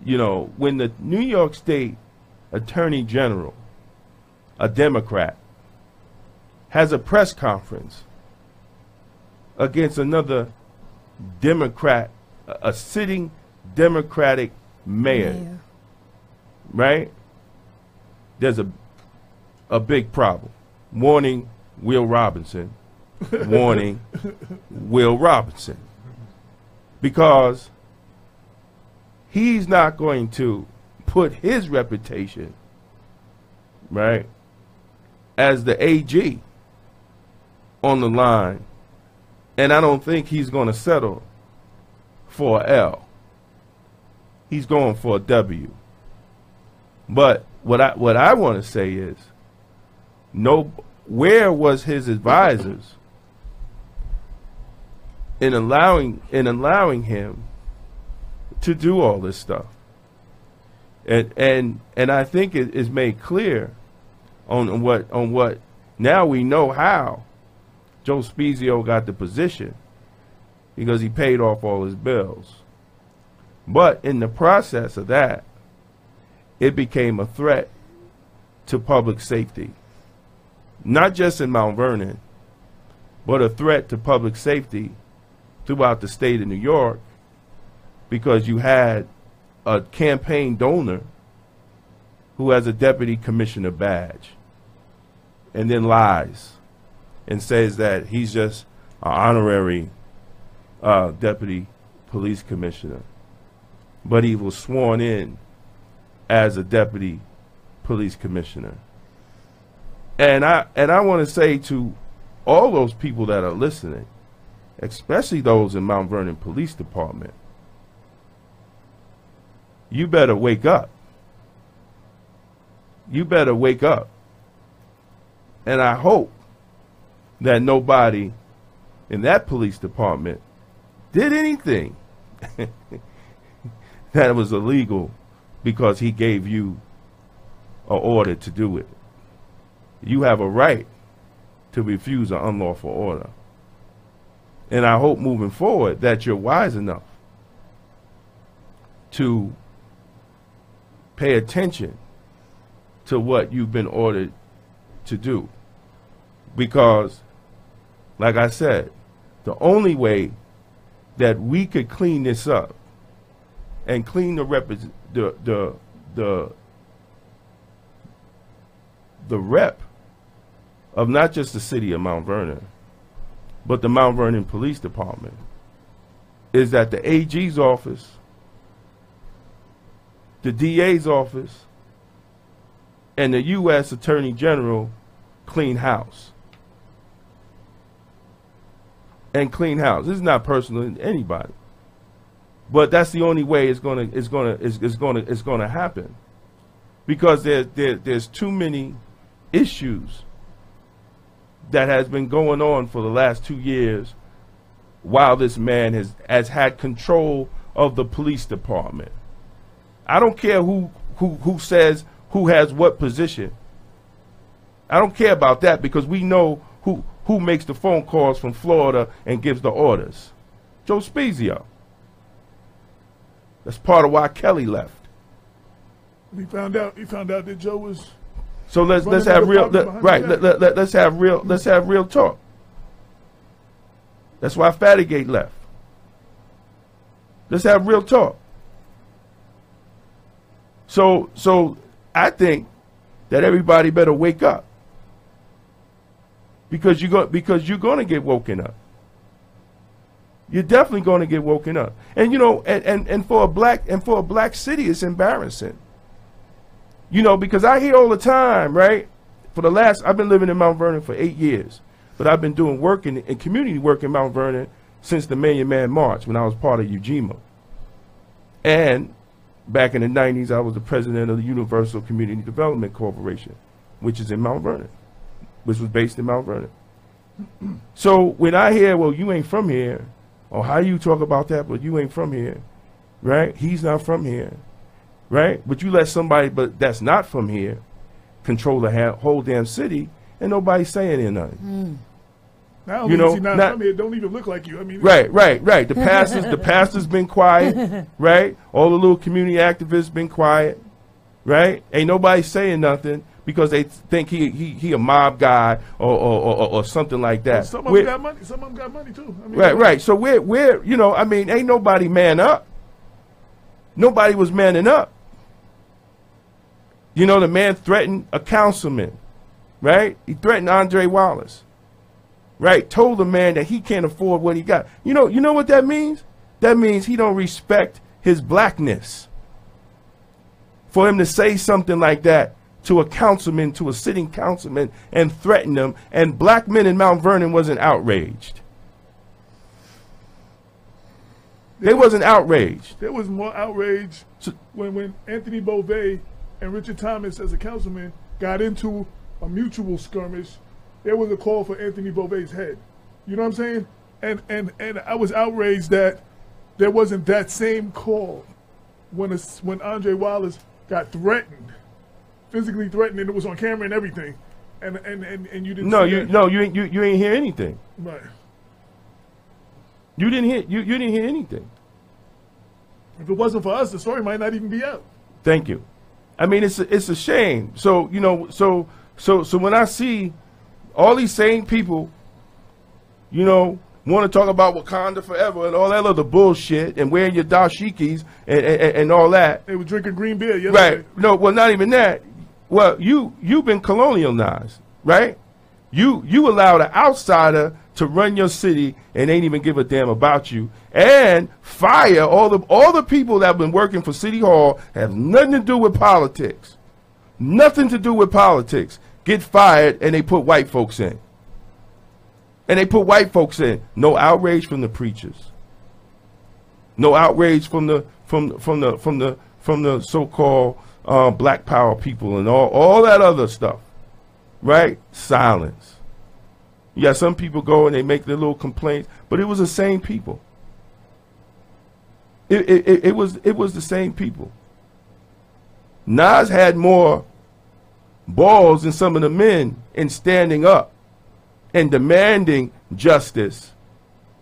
you know, when the New York State Attorney General, a Democrat, has a press conference against another Democrat, a sitting Democratic mayor, right? There's a big problem. Warning, Will Robinson. Warning, Will Robinson. Because he's not going to put his reputation, right, as the AG on the line, and I don't think he's going to settle for a L. He's going for a W. But what I want to say is, where was his advisors in allowing him to do all this stuff? And I think it is made clear on what now we know how Joe Spiezio got the position, because he paid off all his bills. But in the process of that, it became a threat to public safety, not just in Mount Vernon, but a threat to public safety throughout the state of New York, because you had a campaign donor who has a deputy commissioner badge and then lies and says that he's just an honorary deputy police commissioner, but he was sworn in as a deputy police commissioner. And I want to say to all those people that are listening, especially those in Mount Vernon Police Department, you better wake up. You better wake up. And I hope that nobody in that police department did anything that was illegal because he gave you an order to do it. You have a right to refuse an unlawful order. And I hope moving forward that you're wise enough to pay attention to what you've been ordered to do. Because, like I said, the only way that we could clean this up and clean the rep of not just the city of Mount Vernon, but the Mount Vernon Police Department, is that the AG's office, the DA's office, and the U.S. Attorney General clean house. And clean house. This is not personal to anybody, but that's the only way it's gonna happen, because there's too many issues that has been going on for the last 2 years while this man has had control of the police department. I don't care who says who has what position. I don't care about that, because we know who makes the phone calls from Florida and gives the orders. Joe Spiezio. That's part of why Kelly left. We found out that Joe was. So let's have real let's have real talk. That's why Fatigate left. Let's have real talk. So I think that everybody better wake up, because you're going to get woken up. You're definitely going to get woken up. And you know, and for a black city, it's embarrassing. You know, because I hear all the time, right? I've been living in Mount Vernon for 8 years, but I've been doing work in community work in Mount Vernon since the Million Man March, when I was part of UGMA. And back in the 90s, I was the president of the Universal Community Development Corporation, which is in Mount Vernon, which was based in Mount Vernon. So when I hear, well, you ain't from here, or how you talk about that, but you ain't from here, right? He's not from here, right? But you let somebody that's not from here control the whole damn city, and nobody's saying nothing. Now, You know, it don't even look like you. I mean, right. The pastor's been quiet, right? All the little community activists been quiet, right? Ain't nobody saying nothing because they think he a mob guy or something like that. Well, some of them got money. Some of them got money too. I mean, right. So we're you know, I mean, ain't nobody man up. Nobody was manning up. You know, the man threatened a councilman, right? He threatened Andre Wallace. Right, told the man that he can't afford what he got. You know what that means? That means he don't respect his blackness. For him to say something like that to a councilman, to a sitting councilman, and threaten them, and black men in Mount Vernon wasn't outraged. They wasn't outraged. There was more outrage when Anthony Beauvais and Richard Thomas, as a councilman, got into a mutual skirmish. There was a call for Anthony Beauvais' head. You know what I'm saying? And I was outraged that there wasn't that same call when Andre Wallace got threatened, physically threatened, and it was on camera and everything. And you didn't. You ain't hear anything. Right. You didn't hear anything. If it wasn't for us, the story might not even be out. Thank you. I mean, it's a shame. So you know, so when I see all these same people, you know, want to talk about Wakanda forever and all that other bullshit and wearing your dashikis and all that. They were drinking green beer yesterday. Right. No, well, not even that. Well, you've been colonialized, right? You allowed an outsider to run your city and ain't even give a damn about you, and fire all the people that have been working for City Hall, have nothing to do with politics. Nothing to do with politics. Get fired, and they put white folks in. No outrage from the preachers. No outrage from the so-called Black Power people and all that other stuff. Right? Silence. You got some people go and they make their little complaints, but it was the same people. It was the same people. Nas had more balls than some of the men in standing up and demanding justice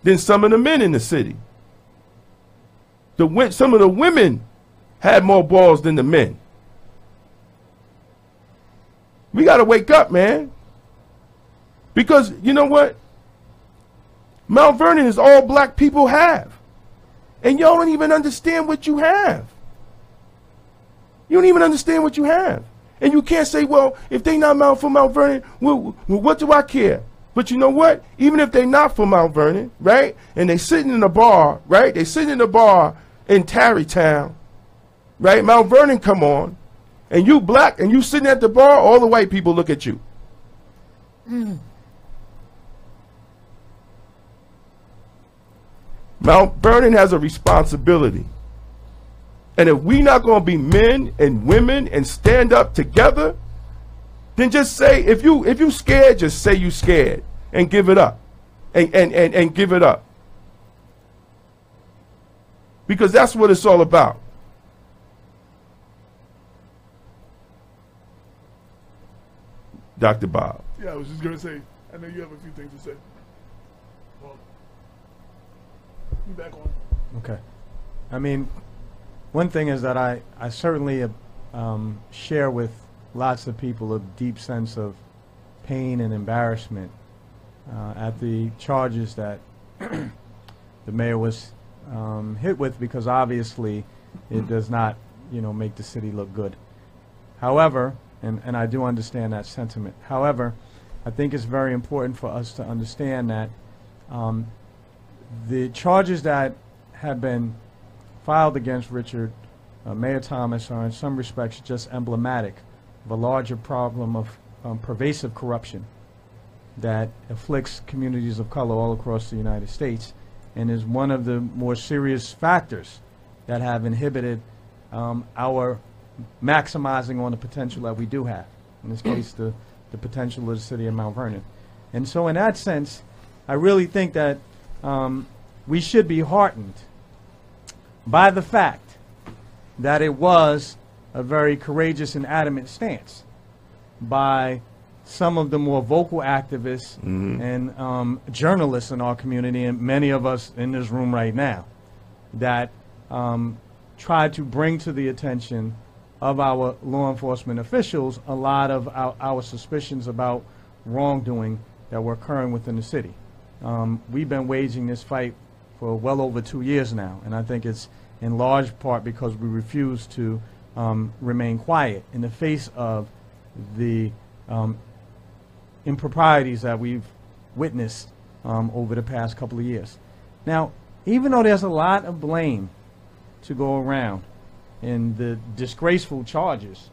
than some of the men in the city. Some of the women had more balls than the men. We got to wake up, man. Because you know what? Mount Vernon is all black people have. And y'all don't even understand what you have. You don't even understand what you have. And you can't say, well, if they not from Mount Vernon, well, what do I care? But you know what? Even if they not from Mount Vernon, right? And they sitting in a bar, right? They sitting in a bar in Tarrytown, right? Mount Vernon come on, and you black, and you sitting at the bar, all the white people look at you. Mount Vernon has a responsibility. And if we not going to be men and women and stand up together, then just say, if you scared, just say you scared and give it up. And give it up. Because that's what it's all about. Dr. Bob. Yeah, I was just going to say, I know you have a few things to say. Well, you back on. Okay. I mean, one thing is that I certainly share with lots of people a deep sense of pain and embarrassment at the charges that the mayor was hit with, because obviously it does not, make the city look good. However, and I do understand that sentiment. However, I think it's very important for us to understand that the charges that have been filed against Richard, Mayor Thomas, are in some respects just emblematic of a larger problem of pervasive corruption that afflicts communities of color all across the United States, and is one of the more serious factors that have inhibited our maximizing on the potential that we do have. In this case, the potential of the city of Mount Vernon. And so in that sense, I really think that we should be heartened by the fact that it was a very courageous and adamant stance by some of the more vocal activists and journalists in our community, and many of us in this room right now, that tried to bring to the attention of our law enforcement officials a lot of our suspicions about wrongdoing that were occurring within the city. We've been waging this fight for well over 2 years now, and I think it's in large part because we refuse to remain quiet in the face of the improprieties that we've witnessed over the past couple of years. Now, even though there's a lot of blame to go around in the disgraceful charges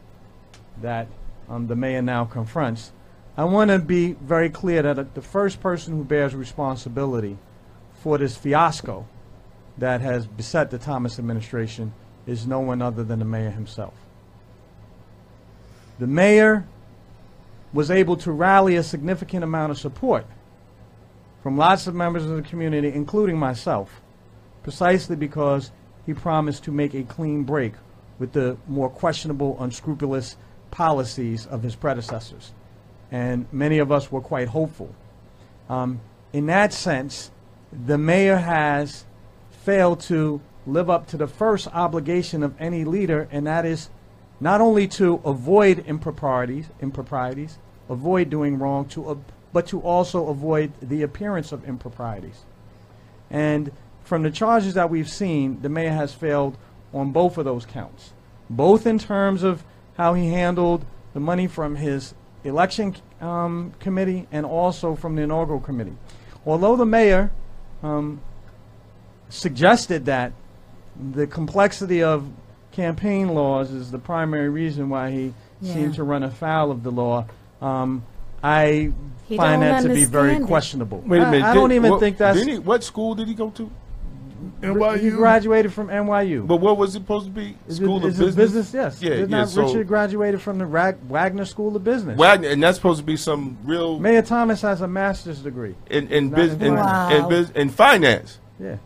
that the mayor now confronts, I want to be very clear that the first person who bears responsibility for this fiasco that has beset the Thomas administration is no one other than the mayor himself. The mayor was able to rally a significant amount of support from lots of members of the community, including myself, precisely because he promised to make a clean break with the more questionable, unscrupulous policies of his predecessors. And many of us were quite hopeful. In that sense, the mayor has failed to live up to the first obligation of any leader, and that is not only to avoid improprieties, avoid doing wrong, but to also avoid the appearance of improprieties. And from the charges that we've seen, the mayor has failed on both of those counts, both in terms of how he handled the money from his election committee and also from the inaugural committee. Although the mayor suggested that the complexity of campaign laws is the primary reason why he seemed to run afoul of the law, I find that to be very questionable. Wait a minute. I don't even think that's... What school did he go to? NYU. He graduated from NYU. But what was it supposed to be? School of Business? Yes. Yeah, Richard graduated from the Wagner School of Business. Wagner, and that's supposed to be some real... Mayor Thomas has a master's degree. In finance. Yeah.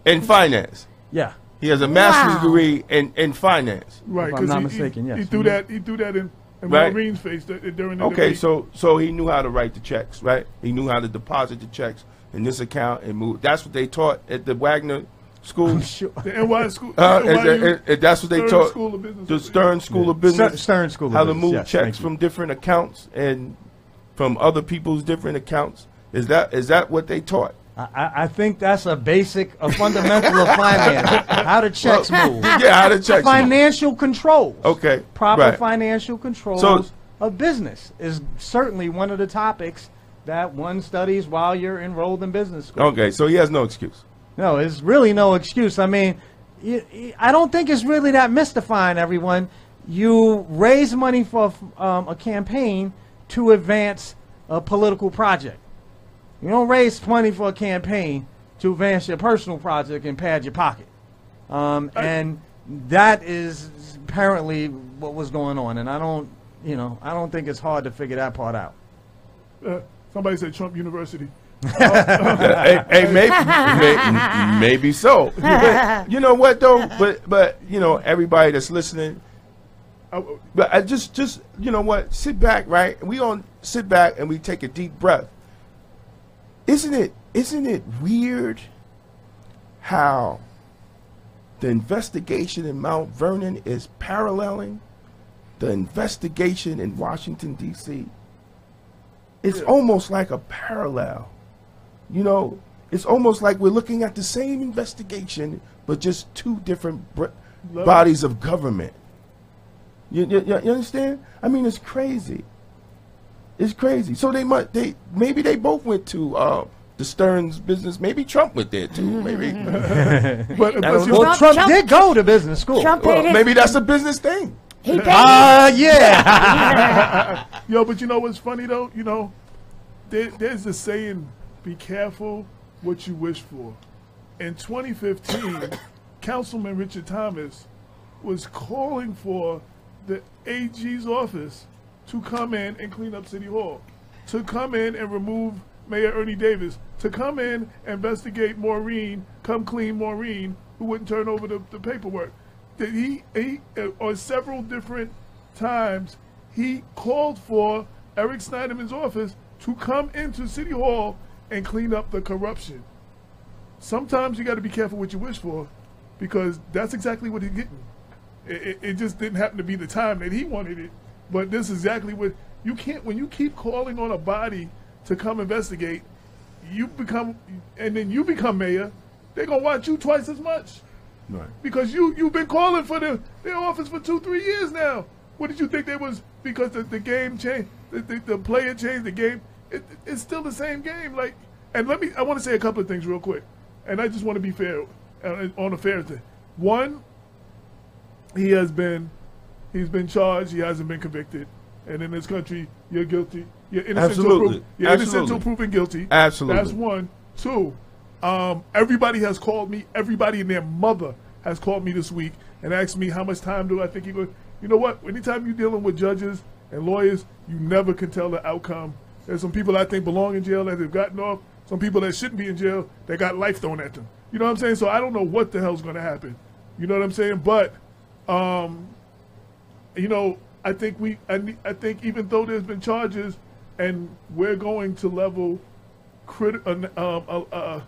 In finance. Yeah. He has a master's degree in finance. Right, if I'm not mistaken, yes. He threw that in Maureen's face during the Okay, debate. so he knew how to write the checks, right? He knew how to deposit the checks in this account and move. That's what they taught at the Wagner School. I'm sure. The NY School. That's what they taught. School of Business. The Stern School of Business. Stern School of how Business. to move yes, checks from different accounts and from other people's different accounts. Is that what they taught? I think that's a fundamental of finance. How the checks move. Yeah, how the checks Financial controls. Okay. Proper financial controls of business is certainly one of the topics that one studies while you're enrolled in business school. Okay, so he has no excuse. No, it's really no excuse. I mean, I don't think it's really that mystifying, everyone. You raise money for a campaign to advance a political project. You don't raise money for a campaign to advance your personal project and pad your pocket. And that is apparently what was going on. And I don't think it's hard to figure that part out. Somebody said Trump University. Hey, maybe so. But you know what though? But you know, everybody that's listening. But I just you know what? Sit back, right? We all sit back and we take a deep breath. Isn't it weird how the investigation in Mount Vernon is paralleling the investigation in Washington, D.C.? It's almost like a parallel. You know, it's almost like we're looking at the same investigation, but just two different bodies of government. You understand? I mean, it's crazy. It's crazy. So maybe they both went to the Stearns business. Maybe Trump went there too. Maybe. Trump did go to business school. Maybe that's a business thing. Yeah. Yo, but you know what's funny though? You know, there's a saying, be careful what you wish for. In 2015, Councilman Richard Thomas was calling for the AG's office to come in and clean up City Hall, to come in and remove Mayor Ernie Davis, to come in and investigate Maureen, come clean Maureen, who wouldn't turn over the paperwork. That he on several different times, he called for Eric Snyderman's office to come into City Hall and clean up the corruption. Sometimes you got to be careful what you wish for, because that's exactly what he's getting. It just didn't happen to be the time that he wanted it, but this is exactly what you can't. When you keep calling on a body to come investigate, and then you become mayor, they're gonna watch you twice as much. Right. Because you've been calling for their office for 2-3 years now. What did you think they was, because the game changed, the player changed the game? It's still the same game. Like, and I want to say a couple of things real quick, and I just want to be fair on a fair thing. One, he's been charged. He hasn't been convicted, and in this country, you're guilty. You're innocent until proven guilty. Absolutely. That's one. Two, everybody has called me. Everybody and their mother has called me this week and asked me how much time do I think you're going. You know what? Anytime you're dealing with judges and lawyers, you never can tell the outcome. There's some people I think belong in jail that have gotten off. Some people that shouldn't be in jail that got life thrown at them. You know what I'm saying? So I don't know what the hell's going to happen. You know what I'm saying? But, you know, I think even though there's been charges and we're going to level a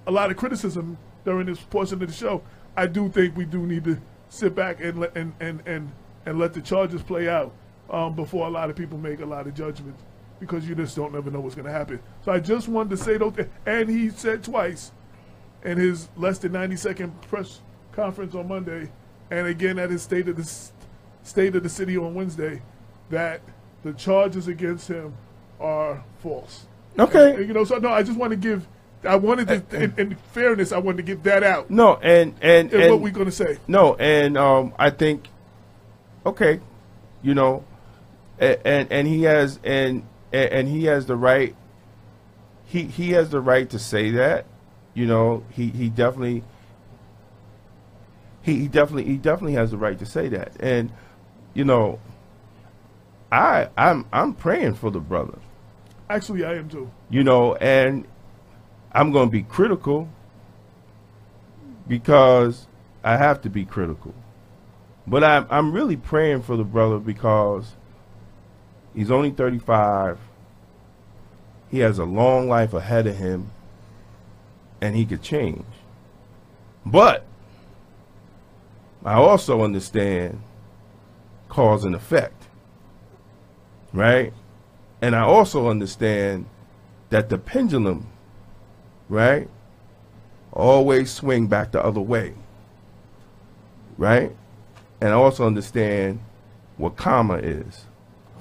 lot of criticism during this portion of the show, I do think we do need to sit back and let the charges play out before a lot of people make a lot of judgments, because you just don't never know what's going to happen. So I just wanted to say those things. And he said twice in his less than 90-second press conference on Monday, and again at his State of the City on Wednesday, that the charges against him are false. Okay. And, you know, so no, I just want to give. I wanted to, in fairness, I wanted to get that out. No, and what we're going to say. No, and I think, okay, you know, and he has he has the right. He has the right to say that, you know. He definitely has the right to say that, and you know, I'm praying for the brother. Actually, I am too. You know, and I'm going to be critical because I have to be critical. But I'm really praying for the brother because he's only 35. He has a long life ahead of him, and he could change. But I also understand cause and effect, right? And I also understand that the pendulum, right, always swing back the other way, right? And I also understand what karma is.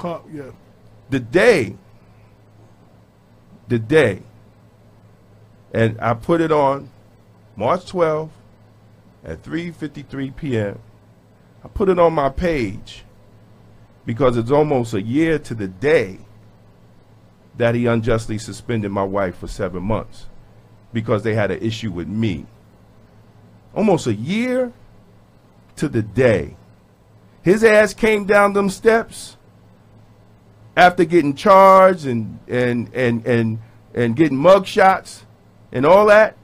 Yeah. The day, and I put it on March 12th at 3:53 p.m. I put it on my page because it's almost a year to the day that he unjustly suspended my wife for 7 months because they had an issue with me. Almost a year to the day. His ass came down them steps after getting charged and getting mug shots and all that.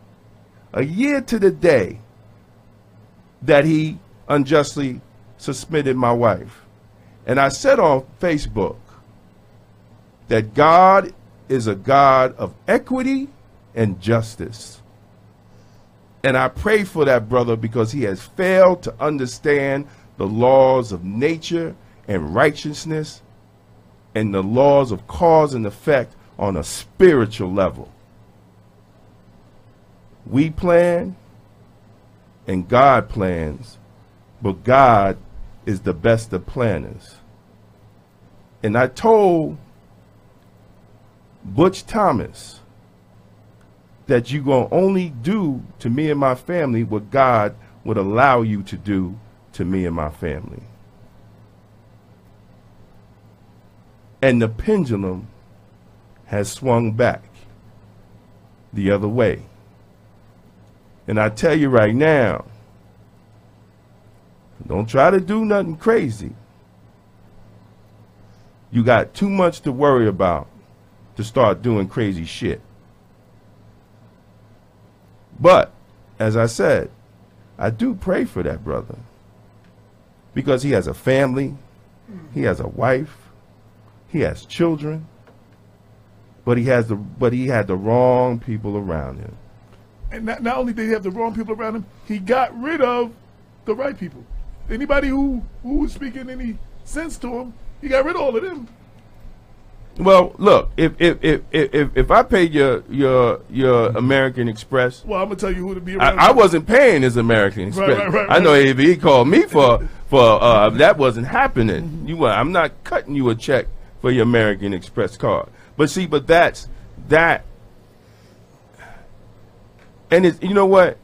A year to the day that he unjustly suspended my wife. And I said on Facebook that God is a God of equity and justice. And I pray for that brother because he has failed to understand the laws of nature and righteousness and the laws of cause and effect on a spiritual level. We plan and God plans, but God is the best of planners. And I told Butch Thomas that you're going to only do to me and my family what God would allow you to do to me and my family. And the pendulum has swung back the other way. And I tell you right now, don't try to do nothing crazy. You got too much to worry about to start doing crazy shit. But, as I said, I do pray for that brother because he has a family, he has a wife, He has children, but he had the wrong people around him. And not only did he have the wrong people around him, he got rid of the right people. Anybody who was speaking any sense to him, he got rid of all of them. Well, look, if I paid your American Express, well, I'm gonna tell you who to be around. I wasn't paying his American Express. Right. I know if he called me for that wasn't happening. I'm not cutting you a check for your American Express card. But that's that. And it's, you know what?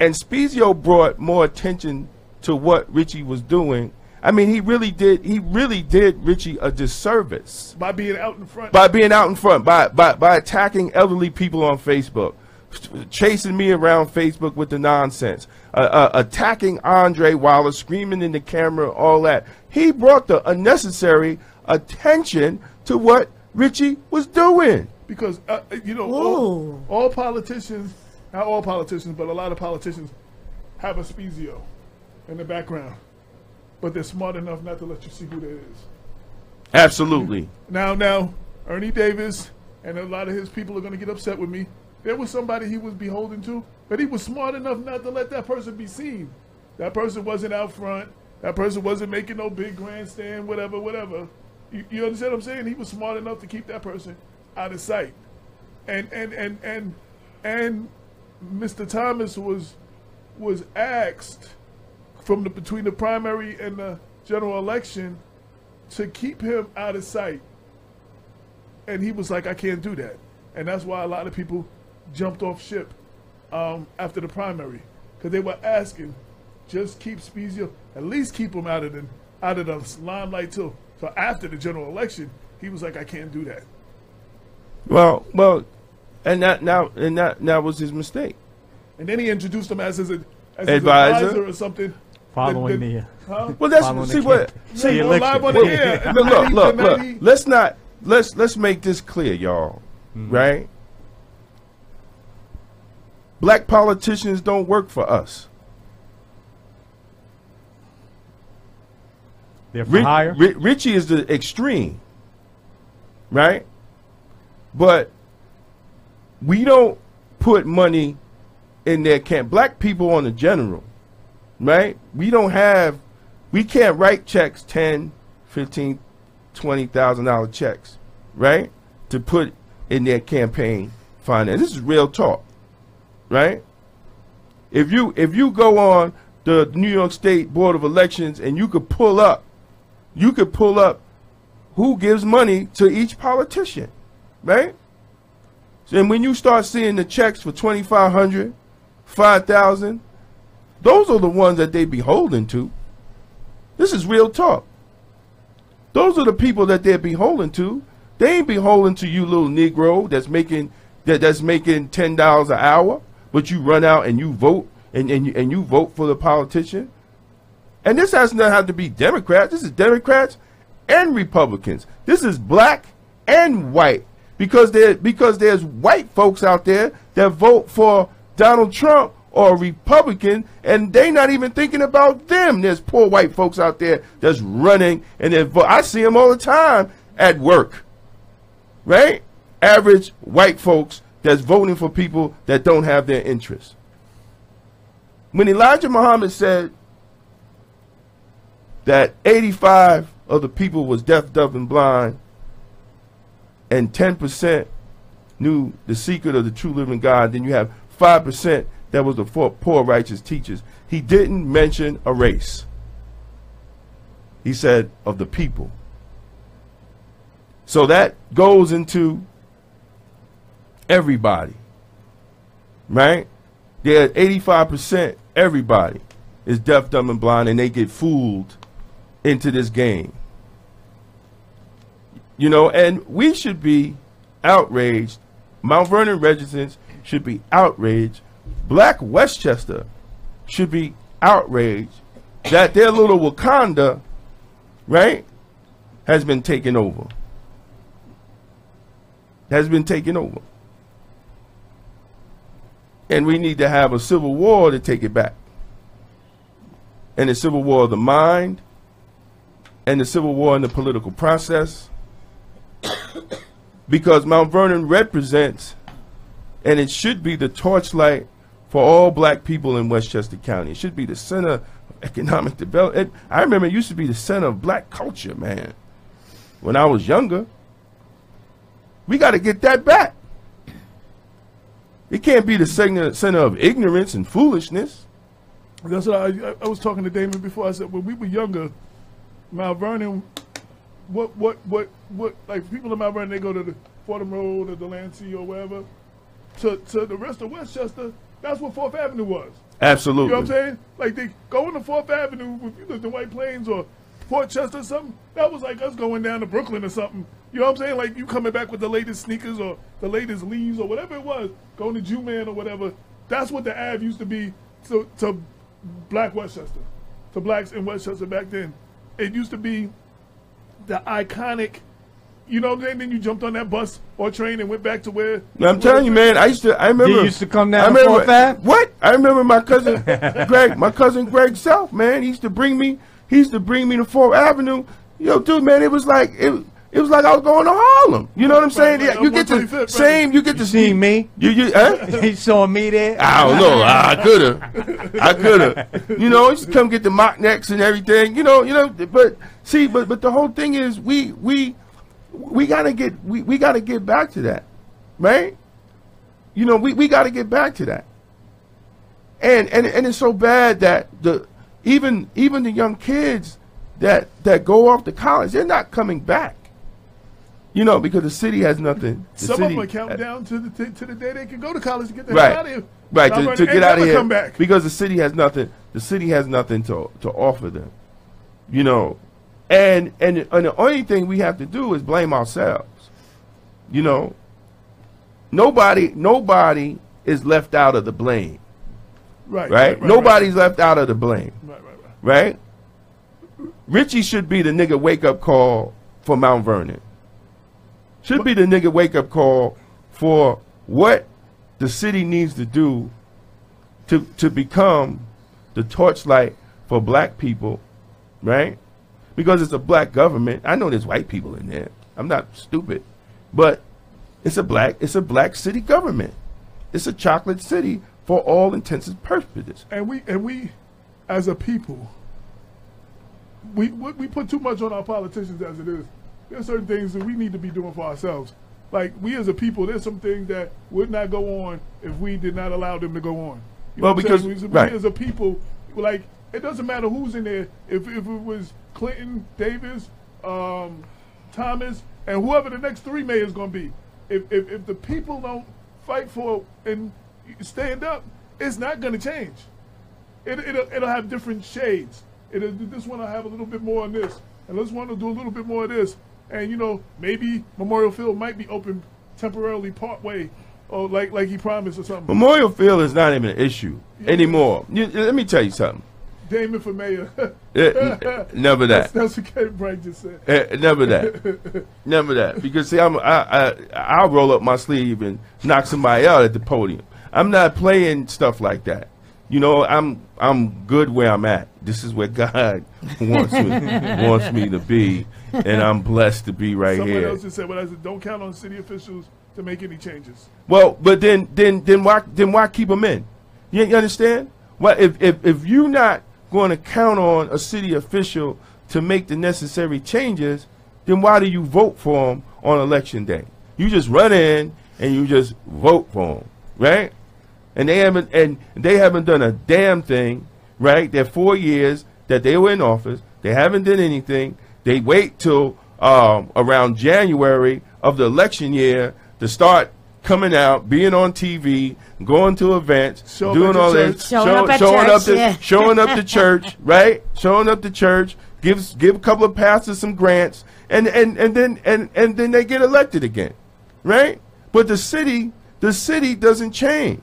And Spiezio brought more attention to what Richie was doing. I mean, he really did Richie a disservice by being out in front. By attacking elderly people on Facebook, chasing me around Facebook with the nonsense, attacking Andre Wallace, screaming in the camera, all that. He brought the unnecessary attention to what Richie was doing. Because all politicians, not all politicians, but a lot of politicians have a Spiezio in the background. But they're smart enough not to let you see who that is. Absolutely. Now, Ernie Davis and a lot of his people are going to get upset with me. There was somebody he was beholden to, but he was smart enough not to let that person be seen. That person wasn't out front. That person wasn't making no big grandstand, whatever. You understand what I'm saying? He was smart enough to keep that person out of sight. And Mr. Thomas was asked between the primary and the general election to keep him out of sight. And he was like, I can't do that. And that's why a lot of people jumped off ship after the primary. Because they were asking, just keep Spiezio, at least keep him out of the limelight too. So after the general election, he was like, I can't do that. Well, and that was his mistake. And then he introduced him as his advisor or something. Following the well, that's see what see live on the air. Look. Let's make this clear, y'all. Right? Black politicians don't work for us. They're for hire. Richie is the extreme, right? But we don't put money in their camp. Black people on the general, right? We can't write checks, $10,000, $15,000, $20,000 checks, right? To put in their campaign finance. This is real talk, right? If you go on the New York State Board of Elections and you could pull up who gives money to each politician, right? And when you start seeing the checks for $2,500, $5,000, those are the ones that they beholden to. This is real talk. Those are the people that they're beholden to. They ain't beholden to you, little Negro that's making $10 an hour, but you run out and you vote and you vote for the politician. And this has not have to be Democrats. This is Democrats and Republicans. This is black and white. Because there's white folks out there that vote for Donald Trump or a Republican, and they not even thinking about them. There's poor white folks out there that's running, and I see them all the time at work, right? Average white folks that's voting for people that don't have their interests. When Elijah Muhammad said that 85 of the people was deaf, dumb, and blind, and 10% knew the secret of the true living God, then you have 5% that was the poor righteous teachers. He didn't mention a race. He said of the people. So that goes into everybody, right? There 85% everybody is deaf, dumb, and blind, and they get fooled into this game. You know, and we should be outraged. Mount Vernon residents should be outraged. Black Westchester should be outraged that their little Wakanda, right, has been taken over. Has been taken over. And we need to have a civil war to take it back. And the civil war of the mind, and the civil war in the political process, because Mount Vernon represents, and it should be the torchlight for all black people in Westchester County. It should be the center of economic development. I remember it used to be the center of black culture, man. When I was younger, we got to get that back. It can't be the center of ignorance and foolishness. That's what I was talking to Damon before. I said when we were younger, Mount Vernon, what like people in Mount Vernon, they go to the Fordham Road or the Delancey or wherever. To the rest of Westchester, that's what 4th Avenue was. Absolutely. You know what I'm saying? Like they go into 4th Avenue if you lived in White Plains or Port Chester or something. That was like us going down to Brooklyn or something. You know what I'm saying? Like you coming back with the latest sneakers or the latest Lees or whatever it was, going to Jew-Man or whatever. That's what the Ave used to be to black Westchester, to blacks in Westchester back then. It used to be the iconic, you know what I'm saying? Then you jumped on that bus or train and went back to where. I'm telling you, man. I remember. You used to come down to 4th Ave? What? I remember my cousin Greg. My cousin Greg Self, man. He used to bring me to 4th Avenue. Yo, dude, man. It was like I was going to Harlem. You know what I'm saying? Yeah, you get the same. You get to see me. You He saw me there. I don't know. I could have. You know, just come get the mock necks and everything. You know. But see, but the whole thing is we gotta get back to that, right? You know, we gotta get back to that. And it's so bad that even the young kids that go off to college, they're not coming back. You know, because the city has nothing. Some of them are counting down to the day they can go to college to get the hell out of here. Right, to get out of here. Come back. Because the city has nothing. The city has nothing to offer them. You know, and the only thing we have to do is blame ourselves. You know, nobody is left out of the blame. Right. Nobody's left out of the blame. Right. Richie should be the nigga wake up call for Mount Vernon. Should be the nigga wake up call for what the city needs to do to become the torchlight for black people, right? Because it's a black government. I know there's white people in there. I'm not stupid, but it's a black city government. It's a chocolate city for all intents and purposes. And we, as a people, we put too much on our politicians as it is. There's certain things that we need to be doing for ourselves. Like, we as a people, there's some things that would not go on if we did not allow them to go on. You know because we as a people, like, it doesn't matter who's in there. If it was Clinton, Davis, Thomas, and whoever the next 3 mayors going to be, if the people don't fight for and stand up, it's not going to change. It'll have different shades. This one will have a little bit more on this, and this one will do a little bit more of this. And, you know, maybe Memorial Field might be open temporarily part way, or like he promised or something. Memorial Field is not even an issue anymore. Let me tell you something. Damon for mayor. Never that. That's what Kevin Bright just said. Never that. Never that. Because, see, I'll roll up my sleeve and knock somebody out at the podium. I'm not playing stuff like that. You know, I'm good where I'm at. This is where God wants me to be, and I'm blessed to be right here. Someone else just said, "But I said, don't count on city officials to make any changes." Well, but then why keep them in? You understand? Well, if you're not going to count on a city official to make the necessary changes, then why do you vote for them on election day? You just run in and you just vote for them, right? And they haven't done a damn thing, right? They're 4 years that they were in office. They haven't done anything. They wait till around January of the election year to start coming out, being on TV, going to events, doing all this, showing up to church, right? Showing up to church, give a couple of pastors some grants, and then they get elected again, right? But the city doesn't change.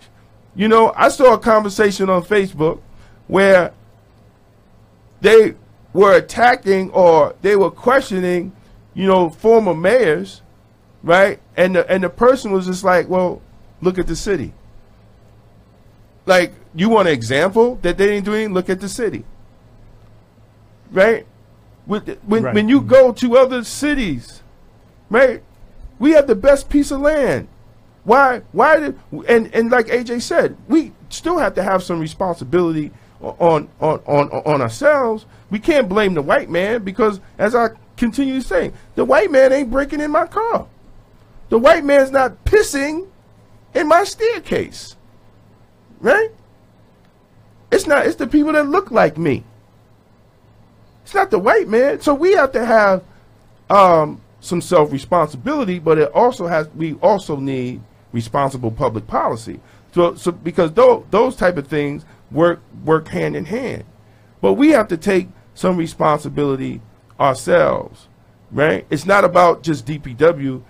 You know, I saw a conversation on Facebook where they were attacking or they were questioning, you know, former mayors, right? And the person was just like, well, look at the city. Like, you want an example that they ain't doing? Look at the city, right? When you go to other cities, right? We have the best piece of land. Why did, and like AJ said, we still have to have some responsibility on ourselves. We can't blame the white man because, as I continue to say, the white man ain't breaking in my car. The white man's not pissing in my staircase. Right? It's the people that look like me. It's not the white man. So we have to have some self-responsibility, but we also need responsible public policy. So because those type of things work hand in hand. But we have to take some responsibility ourselves, right? It's not about just DPW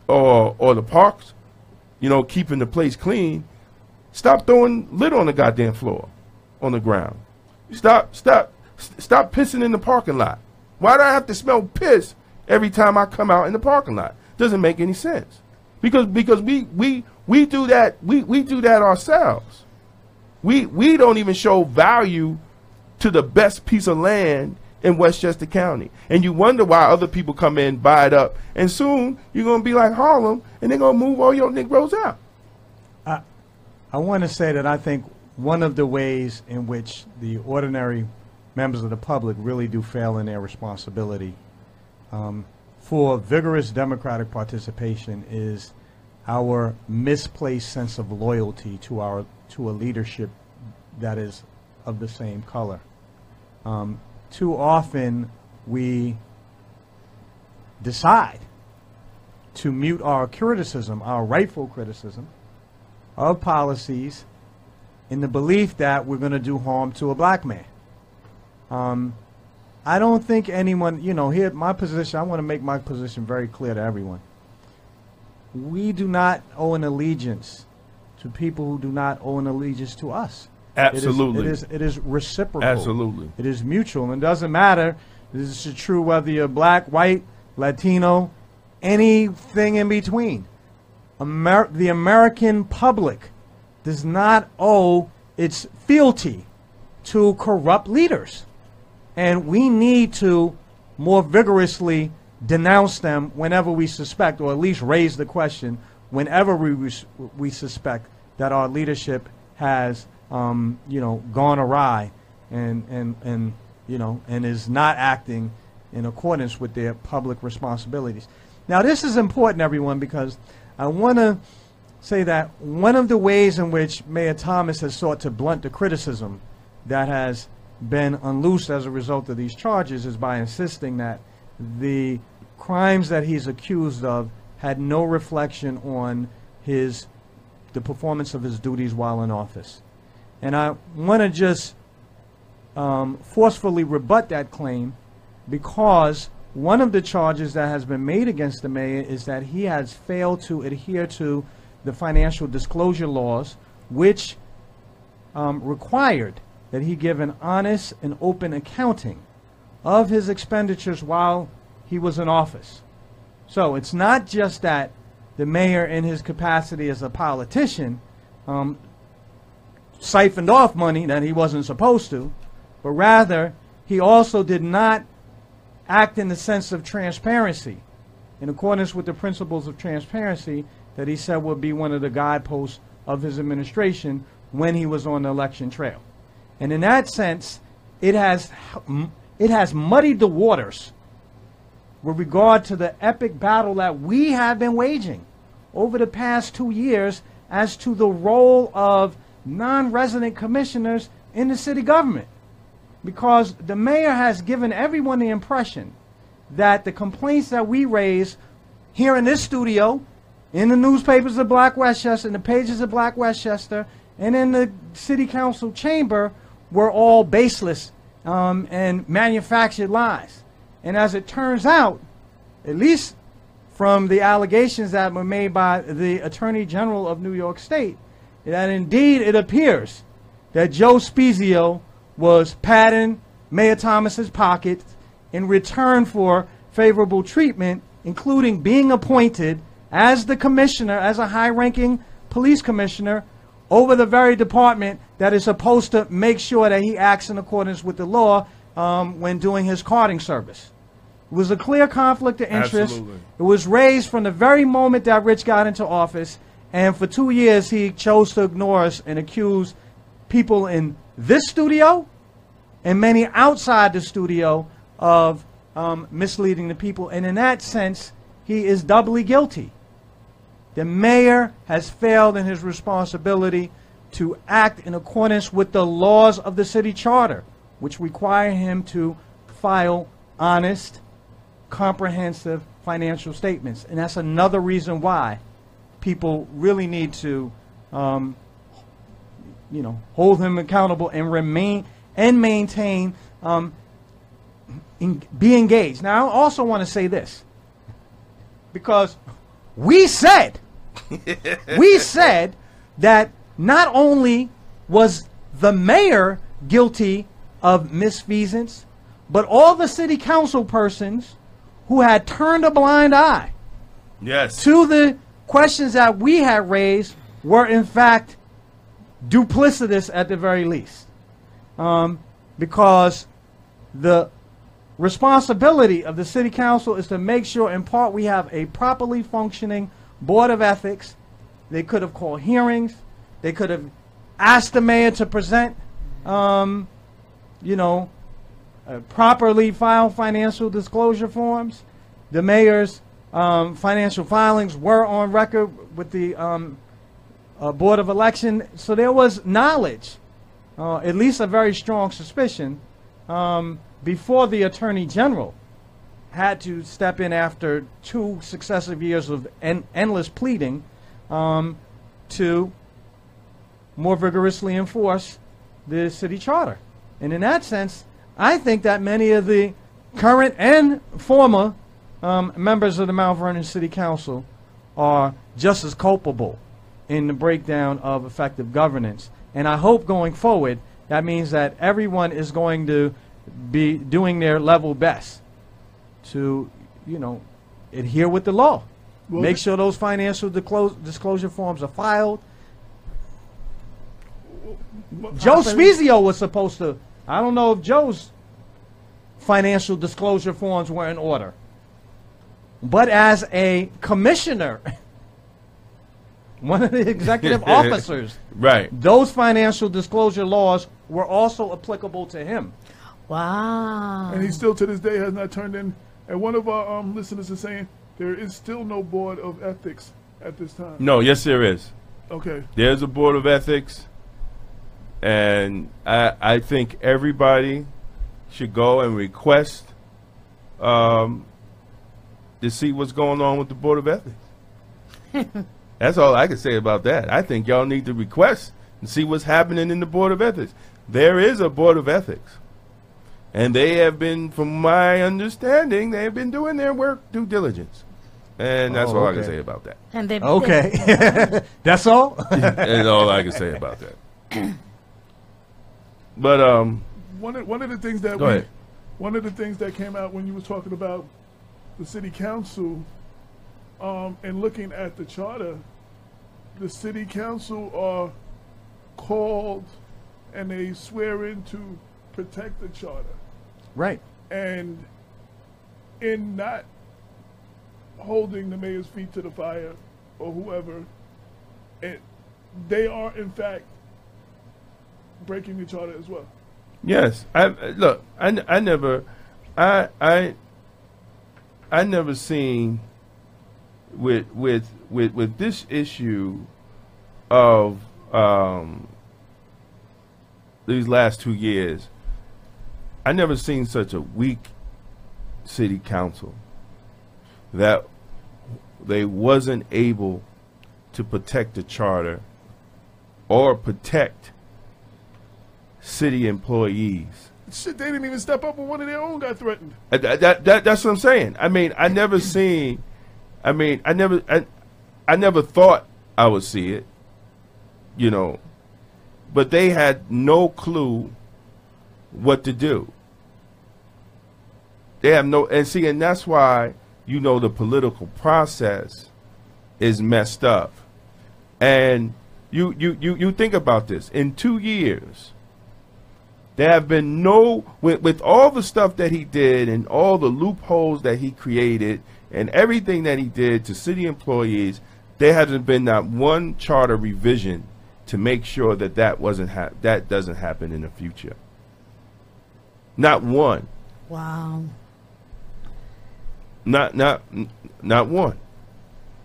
or the parks, keeping the place clean. Stop throwing lid on the goddamn floor, on the ground. Stop pissing in the parking lot. Why do I have to smell piss every time I come out in the parking lot? Doesn't make any sense. Because we do that we do that ourselves. We don't even show value to the best piece of land in Westchester County. And you wonder why other people come in, buy it up, and soon you're gonna be like Harlem and they're gonna move all your Negroes out. I want to say that I think one of the ways in which the ordinary members of the public really do fail in their responsibility for vigorous democratic participation is our misplaced sense of loyalty to a leadership that is of the same color. Too often we decide to mute our criticism, our rightful criticism of policies in the belief that we're going to do harm to a black man. I don't think anyone, here, my position, I want to make my position very clear to everyone. We do not owe an allegiance to people who do not owe an allegiance to us. Absolutely. It is reciprocal. Absolutely. It is mutual. And it doesn't matter. This is true whether you're black, white, Latino, anything in between. The American public does not owe its fealty to corrupt leaders. And we need to more vigorously denounce them whenever we suspect, or at least raise the question whenever we suspect that our leadership has, gone awry and is not acting in accordance with their public responsibilities. Now, this is important, everyone, because I want to say that one of the ways in which Mayor Thomas has sought to blunt the criticism that has been unloosed as a result of these charges is by insisting that the crimes that he's accused of had no reflection on the performance of his duties while in office. And I want to just forcefully rebut that claim, because one of the charges that has been made against the mayor is that he has failed to adhere to the financial disclosure laws, which required that he give an honest and open accounting of his expenditures while he was in office. So it's not just that the mayor, in his capacity as a politician, siphoned off money that he wasn't supposed to, but rather he also did not act in the sense of transparency, in accordance with the principles of transparency that he said would be one of the guideposts of his administration when he was on the election trail. And in that sense, it has muddied the waters with regard to the epic battle that we have been waging over the past 2 years as to the role of non-resident commissioners in the city government. Because the mayor has given everyone the impression that the complaints that we raise here in this studio, in the newspapers of Black Westchester, in the pages of Black Westchester, and in the city council chamber were all baseless and manufactured lies. And as it turns out, at least from the allegations that were made by the Attorney General of New York State, that indeed it appears that Joe Spiezio was padding Mayor Thomas's pockets in return for favorable treatment, including being appointed as the commissioner, as a high-ranking police commissioner, over the very department that is supposed to make sure that he acts in accordance with the law when doing his carding service. It was a clear conflict of interest. Absolutely. It was raised from the very moment that Rich got into office, and for 2 years he chose to ignore us and accuse people in this studio and many outside the studio of misleading the people. And in that sense, he is doubly guilty. The mayor has failed in his responsibility to act in accordance with the laws of the city charter, which require him to file honest, comprehensive financial statements. And that's another reason why people really need to, hold him accountable and maintain, be engaged. Now, I also want to say this, because we said that not only was the mayor guilty of misfeasance, but all the city council persons who had turned a blind eye to the questions that we had raised were in fact duplicitous at the very least. Because the responsibility of the city council is to make sure, in part, we have a properly functioning board of ethics. They could have called hearings. They could have asked the mayor to present, properly filed financial disclosure forms. The mayor's financial filings were on record with the Board of Election. So there was knowledge, at least a very strong suspicion, before the Attorney General had to step in after 2 successive years of endless pleading to more vigorously enforce the city charter. And in that sense, I think that many of the current and former members of the Mount Vernon City Council are just as culpable in the breakdown of effective governance. And I hope going forward, that means that everyone is going to be doing their level best to, adhere with the law. Well, make sure those financial disclosure forms are filed. Joe Spiezio was supposed to, I don't know if Joe's financial disclosure forms were in order, but as a commissioner, one of the executive officers, right, those financial disclosure laws were also applicable to him. Wow. And he still to this day has not turned in. And one of our listeners is saying there is still no board of ethics at this time. No, yes there is. Okay. There's a board of ethics, and I think everybody should go and request to see what's going on with the board of ethics. That's all I can say about that. I think y'all need to request and see what's happening in the board of ethics. There is a board of ethics, and they have been, from my understanding, they have been doing their work due diligence. And that's all I can say about that. And they've That's all? That's all I can say about that. But one of the things that go ahead. One of the things that came out when you were talking about the city council and looking at the charter, the city council are called and they swear in to protect the charter. Right. And in not holding the mayor's feet to the fire or whoever, they are in fact breaking the charter as well. Yes, I never seen with this issue of these last 2 years. I never seen such a weak city council that they wasn't able to protect the charter or protect city employees. Shit, they didn't even step up when one of their own got threatened. That's what I'm saying. I mean, I never thought I would see it, but they had no clue what to do. They have no, and that's why, the political process is messed up. And you think about this. In 2 years, There have been no, with all the stuff that he did and all the loopholes that he created and everything that he did to city employees, there hasn't been not one charter revision to make sure that that doesn't happen in the future. Not one. Wow. Not one.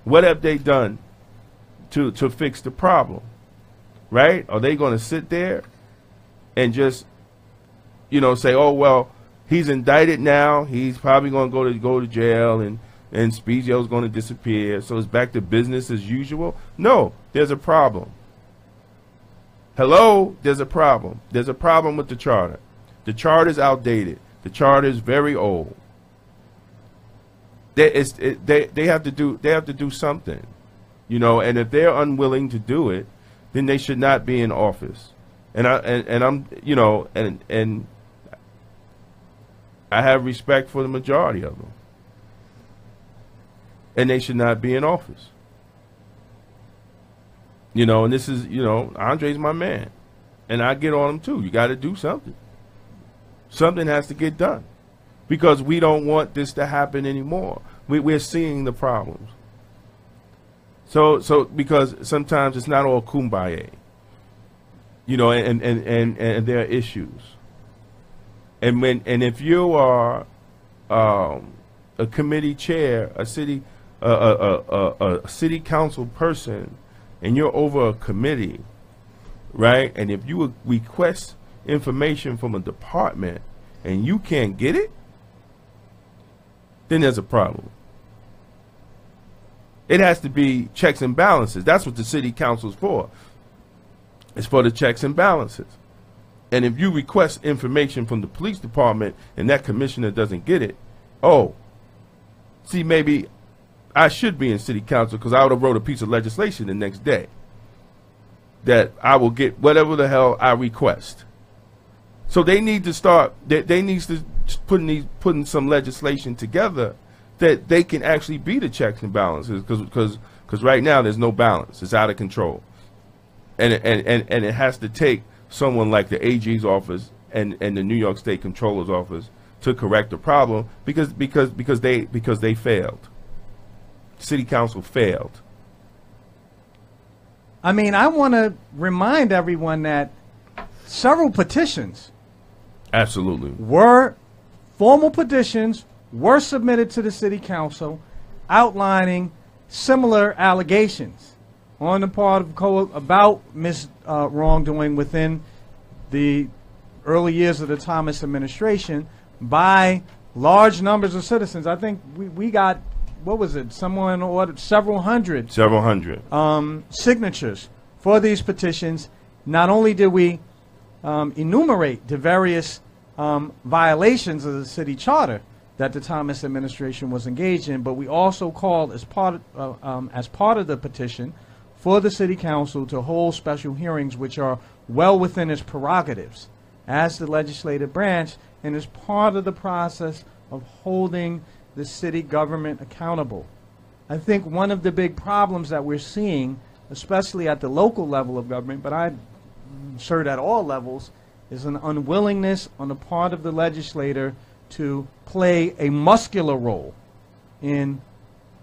What have they done to fix the problem? Right? Are they going to sit there and just, say, oh well, he's indicted now. He's probably going to go to jail, and Spiezio's going to disappear. So it's back to business as usual. No, there's a problem. Hello, there's a problem. There's a problem with the charter. The charter is outdated. The charter is very old. They have to do something, And if they're unwilling to do it, then they should not be in office. And I have respect for the majority of them. And they should not be in office. And this is, Andre's my man. And I get on him too. You got to do something. Something has to get done. Because we don't want this to happen anymore. We're seeing the problems. So because sometimes it's not all kumbaya. And there are issues. And if you are a committee chair, a city council person, and you're over a committee, right? And if you request information from a department and you can't get it, then there's a problem. It has to be checks and balances. That's what the city council's for. It's for the checks and balances. And if you request information from the police department and that commissioner doesn't get it, maybe I should be in city council because I would have wrote a piece of legislation the next day that I will get whatever the hell I request. So they need to start. They need to putting some legislation together that they can actually be the checks and balances, because right now there's no balance. It's out of control, and it has to take someone like the AG's office and the New York State Comptroller's office to correct the problem because they failed. City Council failed. I mean, I want to remind everyone that several petitions formal petitions were submitted to the City Council outlining similar allegations on the part of about wrongdoing within the early years of the Thomas administration by large numbers of citizens. I think we got, what was it, somewhere in the order, several hundred signatures for these petitions. Not only did we enumerate the various violations of the city charter that the Thomas administration was engaged in, but we also called as part of the petition for the City Council to hold special hearings, which are well within its prerogatives as the legislative branch and is part of the process of holding the city government accountable. I think one of the big problems that we're seeing, especially at the local level of government, but I'm sure at all levels, is an unwillingness on the part of the legislator to play a muscular role in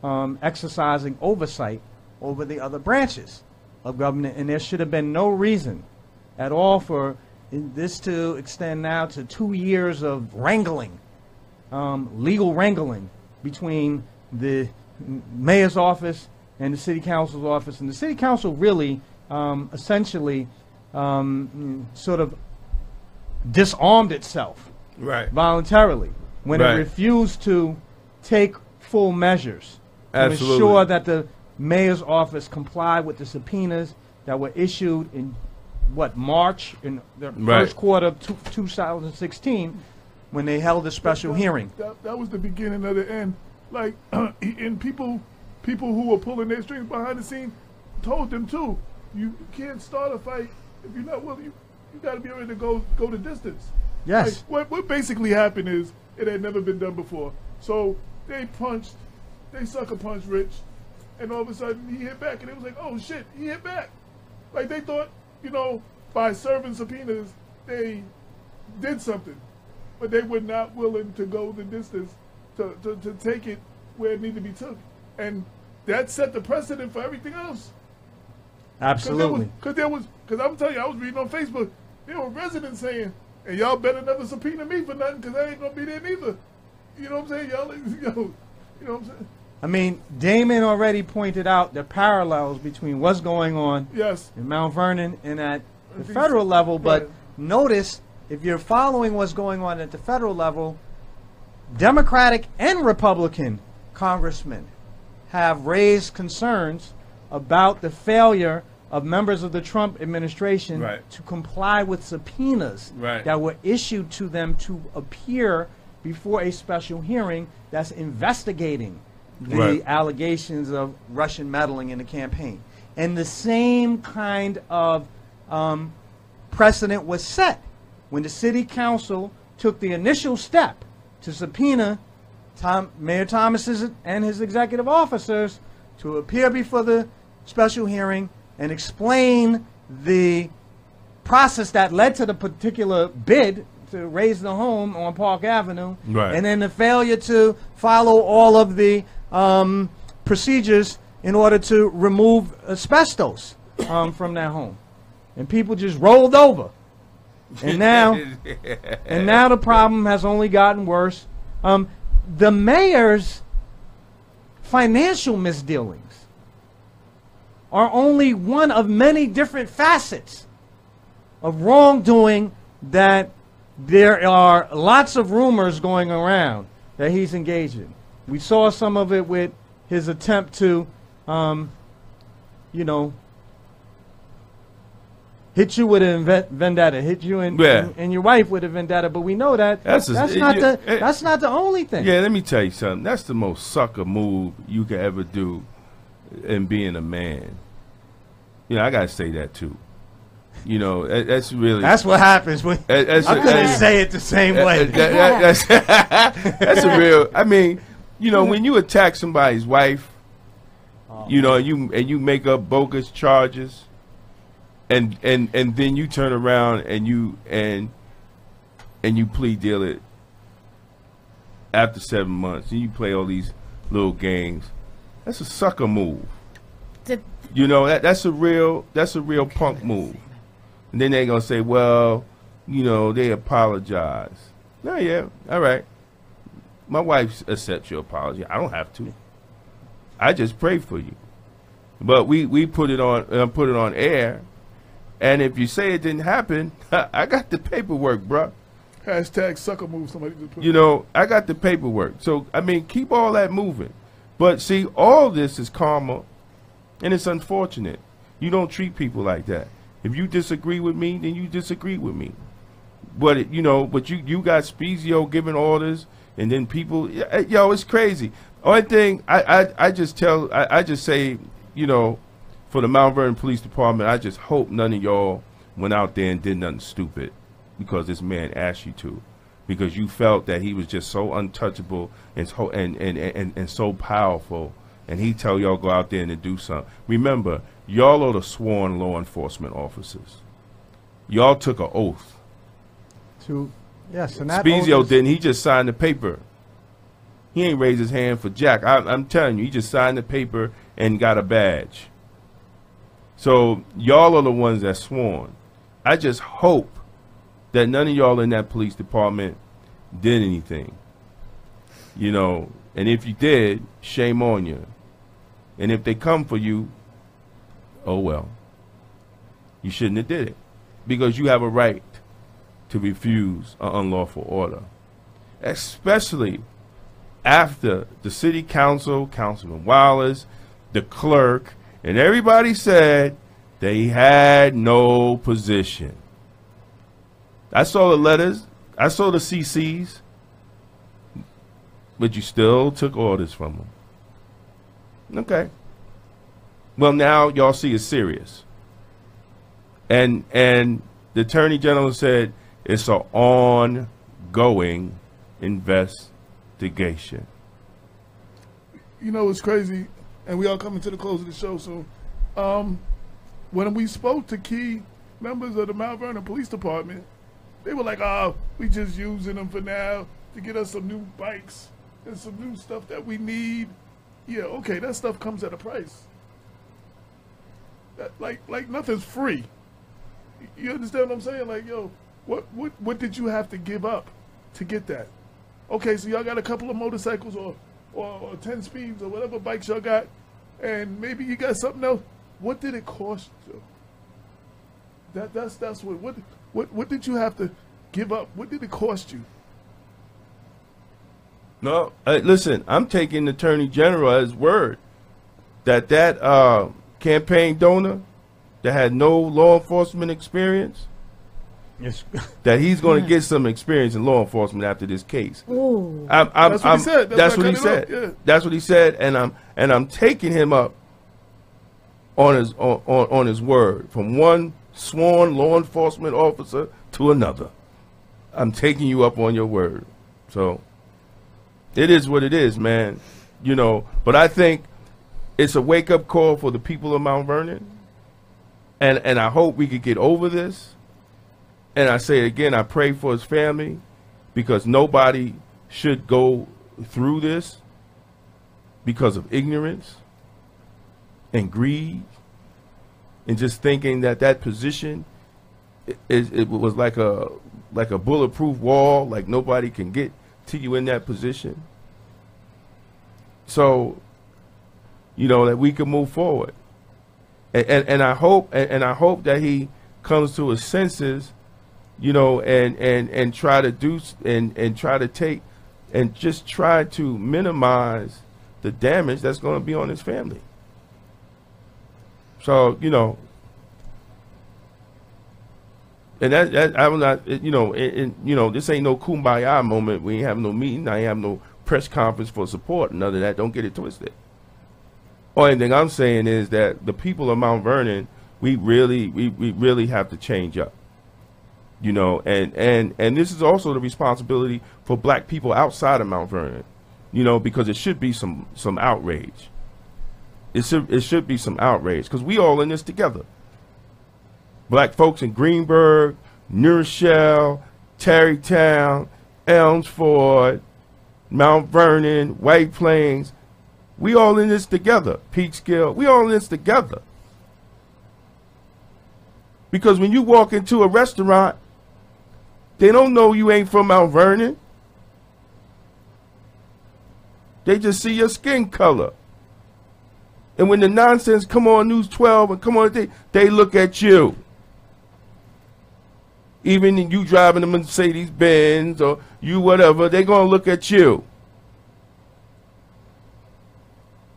exercising oversight over the other branches of government. And there should have been no reason at all for this to extend now to 2 years of wrangling, legal wrangling between the mayor's office and the city council's office. And the city council really essentially sort of disarmed itself voluntarily when it refused to take full measures to ensure that the mayor's office complied with the subpoenas that were issued in March, in the first quarter of 2016, when they held a special hearing. That was the beginning of the end. Like, and people who were pulling their strings behind the scene told them too, you can't start a fight if you're not willing. You got to be ready to go the distance. Yes. Like, what basically happened is it had never been done before. So they sucker punched Rich, and all of a sudden he hit back, and it was like, oh shit, he hit back. Like they thought, by serving subpoenas, they did something, but they were not willing to go the distance to take it where it needed to be took. And that set the precedent for everything else. Absolutely. Because I'm telling you, I was reading on Facebook, there were residents saying, and y'all better never subpoena me for nothing because I ain't going to be there neither. You know what I'm saying? Y'all, you know what I'm saying? I mean, Damon already pointed out the parallels between what's going on Yes. in Mount Vernon and at the federal level, but notice, if you're following what's going on at the federal level, Democratic and Republican congressmen have raised concerns about the failure of members of the Trump administration to comply with subpoenas that were issued to them to appear before a special hearing that's investigating the allegations of Russian meddling in the campaign. And the same kind of precedent was set when the city council took the initial step to subpoena Mayor Thomas and his executive officers to appear before the special hearing and explain the process that led to the particular bid to raise the home on Park Avenue, and then the failure to follow all of the procedures in order to remove asbestos from their home. And people just rolled over. And now, the problem has only gotten worse. The mayor's financial misdealings are only one of many different facets of wrongdoing that there are lots of rumors going around that he's engaged in. We saw some of it with his attempt to, hit you with a vendetta, hit you and your wife with a vendetta. But we know that that's not the only thing. Yeah, let me tell you something. That's the most sucker move you could ever do in being a man. You know, I gotta say that too. You know, that's really... That's what happens when... I couldn't say it the same way. That's a real... I mean, you know, when you attack somebody's wife, you know, and you make up bogus charges, and then you turn around and you plead deal it after 7 months, and you play all these little games, that's a sucker move. You know, that's a real punk move. And then they're going to say, well, you know, they apologize. No, yeah, all right. My wife accepts your apology. I don't have to. I just pray for you. But we put it on air. And if you say it didn't happen, I got the paperwork, bro. Hashtag sucker move. Somebody just put. You know, I got the paperwork. So, I mean, keep all that moving. But, see, all this is karma, and it's unfortunate. You don't treat people like that. If you disagree with me, then you disagree with me. But, you got Spiezio giving orders, and then people, yo, it's crazy. Only thing I just say, you know, for the Mount Vernon Police Department, I just hope none of y'all went out there and did nothing stupid because this man asked you to, because you felt that he was just so untouchable and so powerful, and he tell y'all go out there and to do something. Remember, y'all are the sworn law enforcement officers. Y'all took an oath. Yes, and that Spiezio didn't. He just signed the paper. He ain't raised his hand for Jack. I'm telling you, he just signed the paper and got a badge. So y'all are the ones that sworn. I just hope that none of y'all in that police department did anything. You know, and if you did, shame on you. And if they come for you, oh well. You shouldn't have did it. Because you have a right to refuse an unlawful order. Especially after the city council, Councilman Wallace, the clerk, and everybody said they had no position. I saw the letters. I saw the CCs. But you still took orders from them. Okay. Well, now y'all see it's serious. And the Attorney General said it's an ongoing investigation. You know, it's crazy, and we are coming to the close of the show soon. When we spoke to key members of the Mount Vernon Police Department, They were like, oh, we just using them for now to get us some new bikes and some new stuff that we need. Yeah, okay, that stuff comes at a price. That, like nothing's free. You understand what I'm saying? Like, yo, what did you have to give up to get that? Okay, so y'all got a couple of motorcycles or 10 speeds or whatever bikes y'all got, and maybe you got something else. What did it cost you? That's what did you have to give up? What did it cost you? No, listen, I'm taking the Attorney General at his word that campaign donor that had no law enforcement experience, that he's going to get some experience in law enforcement after this case. Ooh. That's what he said. That's what he said. Yeah. That's what he said, and I'm taking him up on his word, from one sworn law enforcement officer to another. I'm taking you up on your word. So it is what it is, man. You know, but I think it's a wake-up call for the people of Mount Vernon, and I hope we could get over this. And I say it again, I pray for his family, because nobody should go through this because of ignorance and greed and just thinking that position it was like a bulletproof wall, like nobody can get to you in that position. So, you know, that we can move forward. And I hope that he comes to his senses, you know, and try to do and try to take and just try to minimize the damage that's going to be on his family. So, you know, and that I'm not, you know, and you know, this ain't no kumbaya moment. We ain't having no meeting. I ain't having no press conference for support. None of that. Don't get it twisted. Only thing I'm saying is that the people of Mount Vernon, we really have to change up. You know, and this is also the responsibility for black people outside of Mount Vernon, you know, because it should be some outrage. It should be some outrage, because we all in this together. Black folks in Greenburgh, New Rochelle, Tarrytown, Elmsford, Mount Vernon, White Plains, we all in this together. Peekskill, we all in this together. Because when you walk into a restaurant, they don't know you ain't from Mount Vernon. They just see your skin color. And when the nonsense come on News 12 and come on, they look at you. Even you driving a Mercedes Benz or you whatever, they're going to look at you.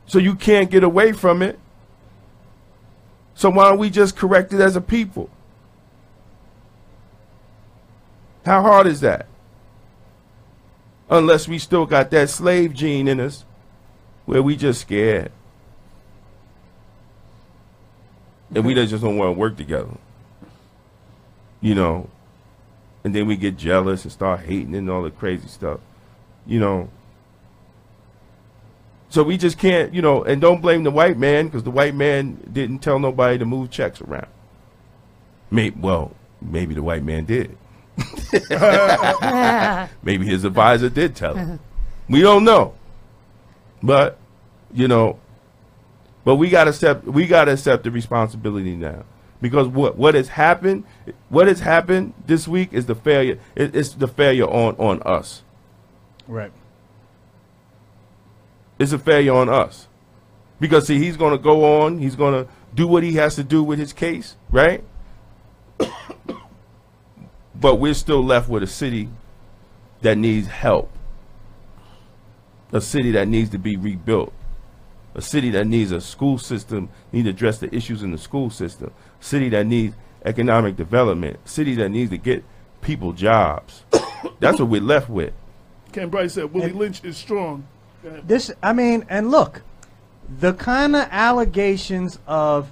So you can't get away from it. So why don't we just correct it as a people? How hard is that? Unless we still got that slave gene in us where we just scared. And we just don't want to work together. You know. And then we get jealous and start hating and all the crazy stuff. You know. So we just can't, you know, and don't blame the white man, because the white man didn't tell nobody to move checks around. Maybe the white man did. Maybe his advisor did tell him. We don't know. But, you know, but we gotta accept the responsibility now. Because what has happened this week is the failure. It's the failure on us. Right. It's a failure on us. Because, see, he's going to go on. He's going to do what he has to do with his case, right? But we're still left with a city that needs help. A city that needs to be rebuilt. A city that needs a school system, needs to address the issues in the school system. A city that needs economic development. A city that needs to get people jobs. That's what we're left with. Ken Bryce said Willie Lynch is strong. And look, the kind of allegations of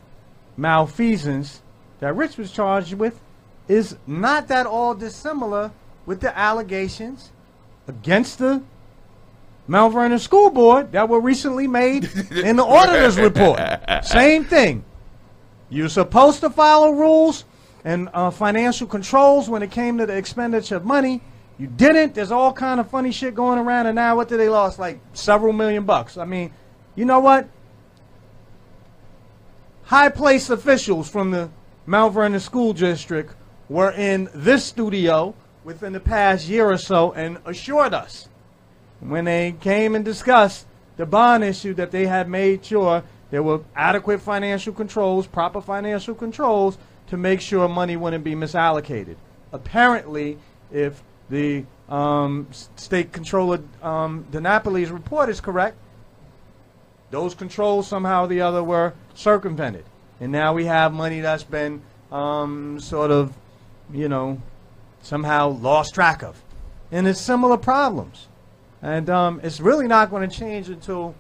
malfeasance that Rich was charged with is not that all dissimilar with the allegations against the Mount Vernon School Board that were recently made in the auditor's report. Same thing. You're supposed to follow rules. and financial controls when it came to the expenditure of money. You didn't. There's all kind of funny shit going around, and now what did they lost? Like several $1,000,000. I mean, you know what? High-placed officials from the Mount Vernon School District were in this studio within the past year or so and assured us when they came and discussed the bond issue that they had made sure there were adequate financial controls, proper financial controls to make sure money wouldn't be misallocated. Apparently, if the State Controller DiNapoli's report is correct, those controls somehow or the other were circumvented. And now we have money that's been sort of, you know, somehow lost track of. And it's similar problems. And it's really not going to change until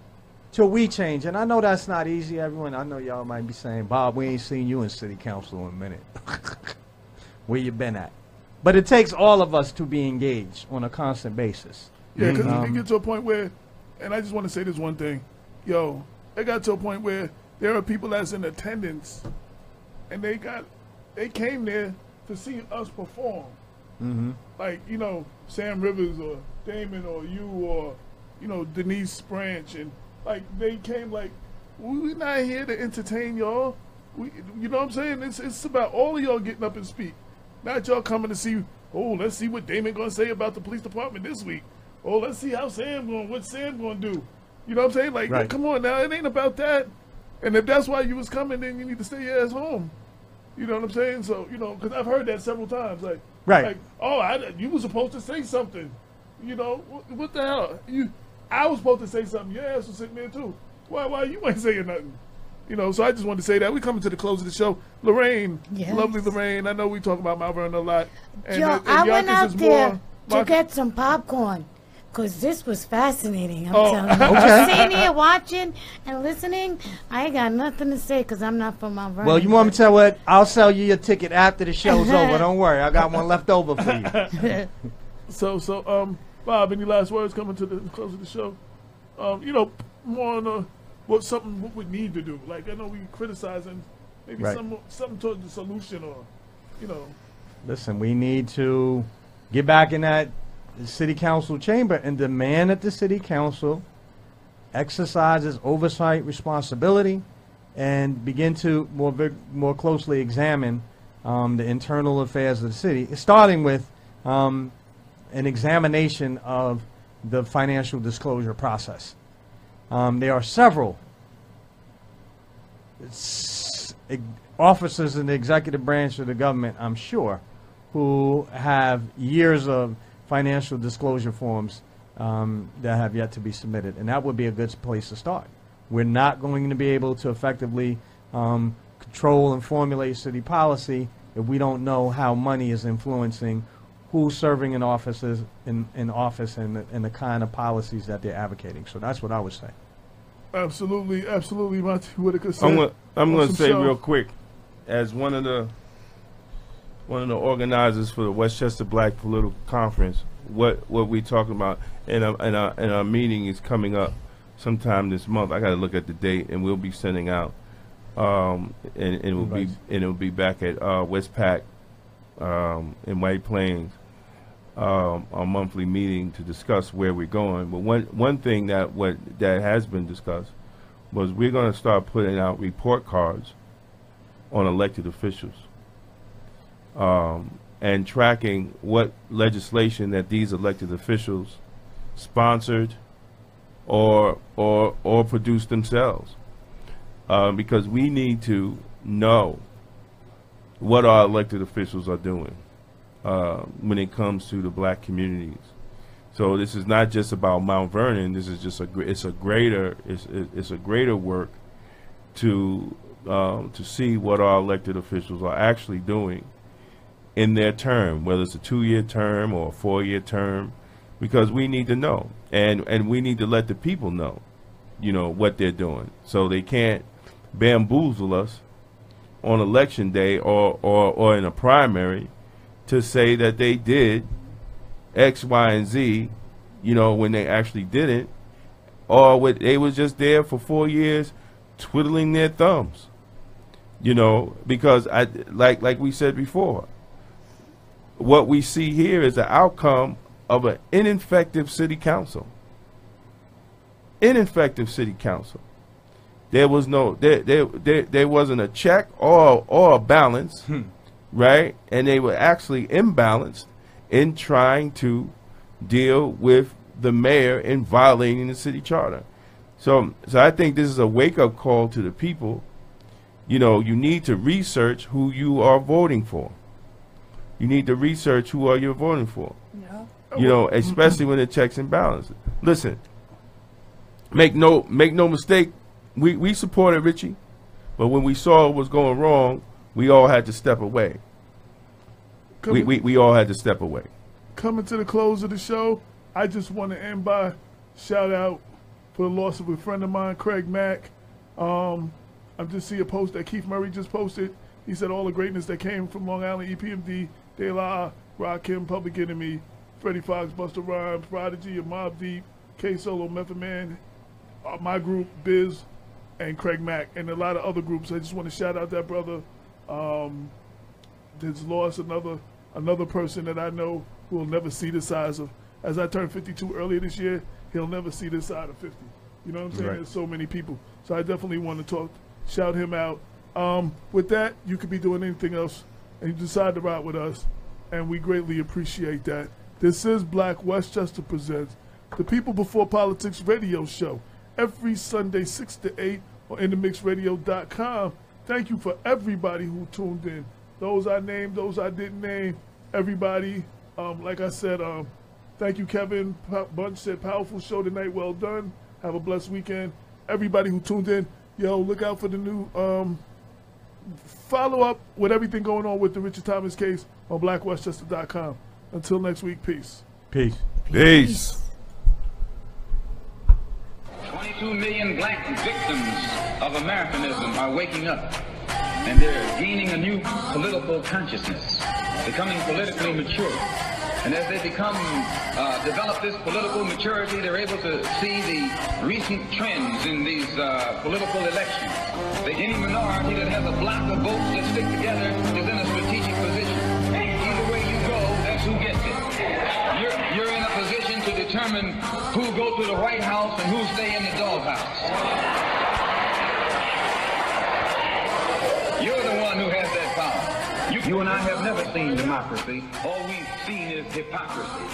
we change. And I know that's not easy, everyone. I know y'all might be saying, Bob, we ain't seen you in city council in a minute. Where you been at? But it takes all of us to be engaged on a constant basis. Yeah, because it get to a point where, and I just want to say this one thing. Yo, it got to a point where there are people that's in attendance, and they came there to see us perform. Mm-hmm. Like, you know, Sam Rivers or Damon or you or, you know, Denise Branch. And, like, they came like, we not here to entertain y'all. You know what I'm saying? It's about all of y'all getting up and speak. Not y'all coming to see, oh, let's see what Damon going to say about the police department this week. Oh, let's see how what Sam going to do. You know what I'm saying? Like, right. Come on now. It ain't about that. And if that's why you was coming, then you need to stay your ass home. You know what I'm saying? So, you know, because I've heard that several times. Like, right. Like, oh, you was supposed to say something. You know, what the hell? I was supposed to say something. Your ass was sitting there, too. Why you ain't saying nothing? You know, so I just wanted to say that. We're coming to the close of the show. Lorraine, yes. Lovely Lorraine. I know we talk about Mount Vernon a lot. And, Joe, and I went Yonkers out is there more, to get some popcorn because this was fascinating. I'm telling you. Okay. Just sitting here watching and listening, I ain't got nothing to say because I'm not from Mount Vernon. Well, you want me to tell what? I'll sell you your ticket after the show's over. Don't worry. I got one left over for you. So, Bob, any last words coming to the close of the show? You know, more on what we need to do. Like, I know we criticizing maybe right. something towards the solution or, you know. Listen, we need to get back in that city council chamber and demand that the city council exercises oversight responsibility and begin to more closely examine the internal affairs of the city, starting with an examination of the financial disclosure process. There are several officers in the executive branch of the government, I'm sure, who have years of financial disclosure forms that have yet to be submitted. And that would be a good place to start. We're not going to be able to effectively control and formulate city policy if we don't know how money is influencing who's serving in offices in office and the kind of policies that they're advocating. So that's what I would say. Absolutely, absolutely, Monty Whitaker said. I'm going to say real quick, as one of the organizers for the Westchester Black Political Conference, what we talking about, and our meeting is coming up sometime this month. I got to look at the date, and we'll be sending out, and it will be back at Westpac in White Plains. Our monthly meeting to discuss where we're going. But one thing that has been discussed was we're going to start putting out report cards on elected officials and tracking what legislation that these elected officials sponsored or produced themselves, because we need to know what our elected officials are doing when it comes to the black communities. So this is not just about Mount Vernon. This is just it's a greater work to see what our elected officials are actually doing in their term, whether it's a 2-year term or a 4-year term, because we need to know, and we need to let the people know, you know, what they're doing, so they can't bamboozle us on election day or in a primary to say that they did X, Y, and Z, you know, when they actually didn't, or they was just there for 4 years twiddling their thumbs. You know, because like we said before, what we see here is the outcome of an ineffective city council. Ineffective city council. There was no there wasn't a check or a balance, right? And they were actually imbalanced in trying to deal with the mayor in violating the city charter. So I think this is a wake-up call to the people. You know, you need to research who you are voting for. You need to research who are you voting for. Yeah. You know, especially when it checks and balances. Listen, make no mistake. We supported Richie, but when we saw what was going wrong, we all had to step away. We all had to step away. Coming to the close of the show, I just want to end by shout out for the loss of a friend of mine, Craig Mack. I just see a post that Keith Murray just posted. He said all the greatness that came from Long Island, EPMD, De La, Rakim, Public Enemy, Freddie Fox, Busta Rhymes, Prodigy, Mobb Deep, K-Solo, Method Man, my group, Biz, and Craig Mack, and a lot of other groups. I just want to shout out that brother. That's lost another person that I know who will never see the size of. As I turned 52 earlier this year, he'll never see this side of 50. You know what I'm saying? Right. There's so many people. So I definitely want to shout him out. With that, you could be doing anything else, and you decide to ride with us, and we greatly appreciate that. This is Black Westchester Presents the People Before Politics radio show every Sunday 6 to 8 on InTheMixRadio.com. Thank you for everybody who tuned in. Those I named, those I didn't name, everybody. Like I said, thank you, Kevin. Bunch said, powerful show tonight. Well done. Have a blessed weekend. Everybody who tuned in, yo, look out for the new follow up with everything going on with the Richard Thomas case on blackwestchester.com. Until next week, peace. Peace. Peace. 22 million black victims of Americanism are waking up, and they're gaining a new political consciousness, becoming politically mature. And as they develop this political maturity, they're able to see the recent trends in these political elections. Any minority that has a block of votes that stick together is in a strategic position. Either way you go, that's who gets it. You're in a position to determine who go to the White House and who stay in the doghouse. You're the one who has that power. You and I have never seen democracy. All we've seen is hypocrisy.